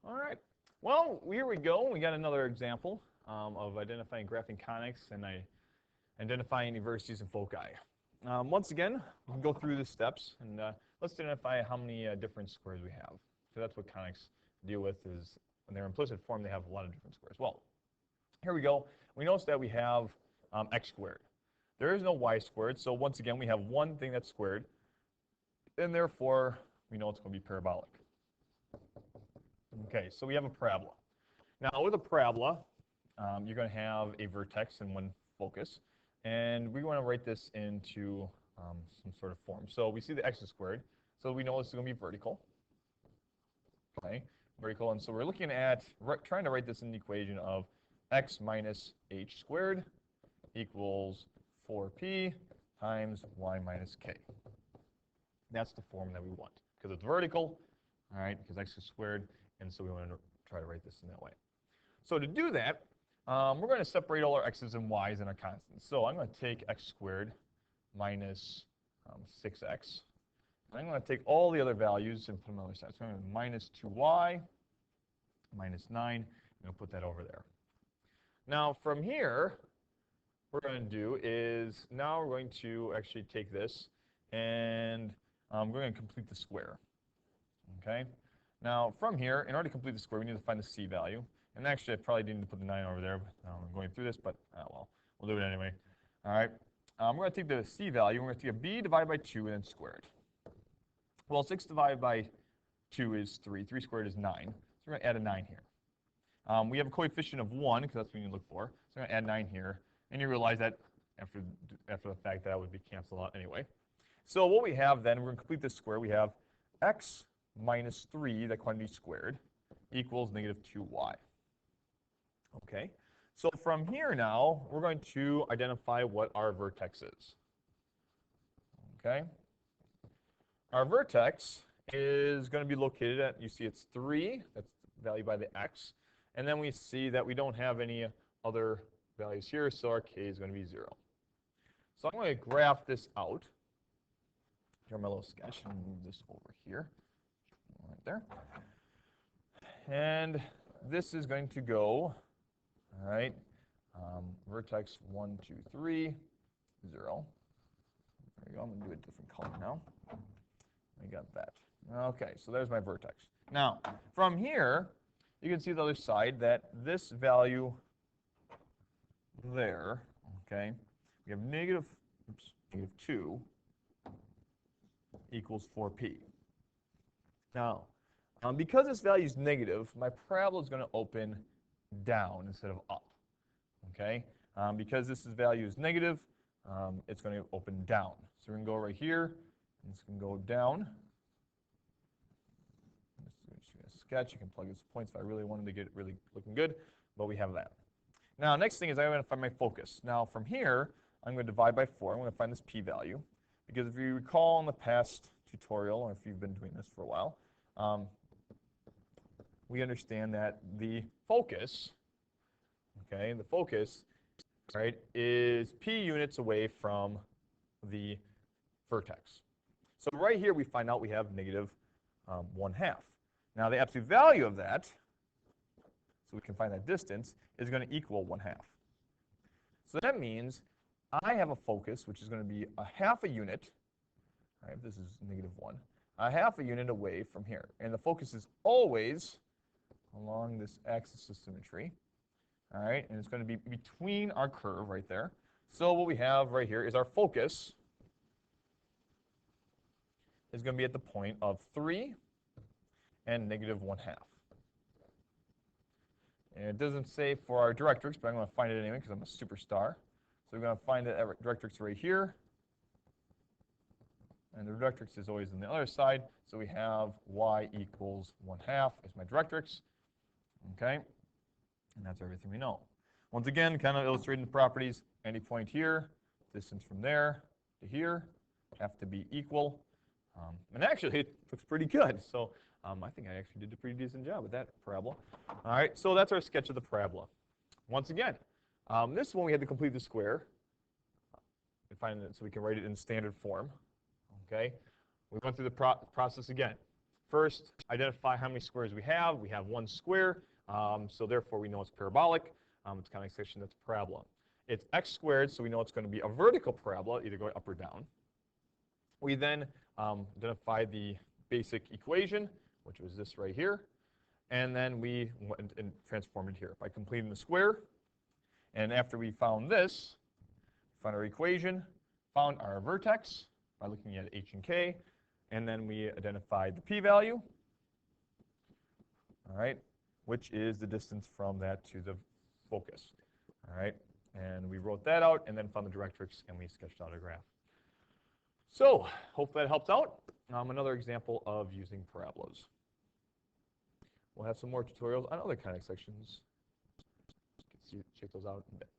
All right. Well, here we go. We got another example of identifying graphing conics and identifying vertices and foci. Once again, we can go through the steps and let's identify how many different squares we have. So that's what conics deal with, is when they're implicit form, they have a lot of different squares. Well, here we go. We notice that we have x squared. There is no y squared, so once again, we have one thing that's squared, and therefore, we know it's going to be parabolic. Okay, so we have a parabola. Now, with a parabola, you're going to have a vertex and one focus, and we want to write this into some sort of form. So we see the x is squared, so we know this is going to be vertical. Okay, vertical, and so we're looking at trying to write this in the equation of x minus h squared equals 4p times y minus k. That's the form that we want, because it's vertical, all right, because x is squared, and so we want to try to write this in that way. So to do that, we're going to separate all our x's and y's and our constants. So I'm going to take x squared minus 6x. And I'm going to take all the other values and put them on the other side. So I'm going to minus 2y, minus 9. I'm going to put that over there. Now from here, what we're going to do is now we're going to actually take this and we're going to complete the square. Okay. Now from here, in order to complete the square, we need to find the c value. And actually, I probably didn't put the 9 over there. But, I'm going through this, but well, we'll do it anyway. All right. We're going to take the c value. We're going to take a b divided by 2 and then square it. Well, 6 divided by 2 is 3. 3 squared is 9. So we're going to add a 9 here. We have a coefficient of 1, because that's what you look for. So I'm going to add 9 here. And you realize that after the fact that would be canceled out anyway. So what we have then, we're going to complete this square. We have x minus 3, that quantity squared, equals negative 2y. Okay. So from here now, we're going to identify what our vertex is. Okay. Our vertex is going to be located at, you see it's 3, that's valued by the x. And then we see that we don't have any other values here, so our k is going to be 0. So I'm going to graph this out. Draw my little sketch and move this over here, right there. And this is going to go, all right, vertex 1, 2, 3, 0. There you go. I'm going to do a different color now. I got that. Okay, so there's my vertex. Now, from here, you can see the other side that this value there, okay, we have negative 2 equals 4p. Now, because this value is negative, my parabola is going to open down instead of up. Okay, because this value is negative, it's going to open down. So we're going to go right here, and it's going to go down. Just sketch. You can plug these points if I really wanted to get it really looking good, but we have that. Now, next thing is I'm going to find my focus. Now, from here, I'm going to divide by 4. I'm going to find this p-value, because if you recall in the past tutorial, or if you've been doing this for a while, we understand that the focus, okay, the focus, right, is p units away from the vertex. So right here we find out we have negative 1/2. Now the absolute value of that, so we can find that distance, is going to equal 1/2. So that means I have a focus which is going to be a 1/2 unit. All right, this is negative 1. A 1/2 unit away from here. And the focus is always along this axis of symmetry. All right, and it's going to be between our curve right there. So what we have right here is our focus is going to be at the point of 3 and negative 1/2. And it doesn't say for our directrix, but I'm going to find it anyway because I'm a superstar. So we're going to find the directrix right here. And the directrix is always on the other side. So we have y equals 1/2 as my directrix. Okay? And that's everything we know. Once again, kind of illustrating the properties. Any point here, distance from there to here have to be equal. And actually, it looks pretty good. So I think I actually did a pretty decent job with that parabola. All right, so that's our sketch of the parabola. Once again, this one we had to complete the square. And find it so we can write it in standard form. Okay? We went through the process again. First, identify how many squares we have. We have one square, so therefore we know it's parabolic. It's conic section, that's a parabola. It's x squared, so we know it's going to be a vertical parabola, either going up or down. We then identify the basic equation, which was this right here, and then we went and transformed it here by completing the square. And after we found this, found our equation, found our vertex by looking at h and k, and then we identified the p-value, all right, which is the distance from that to the focus, all right. And we wrote that out and then found the directrix and we sketched out a graph. So, hope that helps out. Another example of using parabolas. We'll have some more tutorials on other conic sections. Check those out in a bit.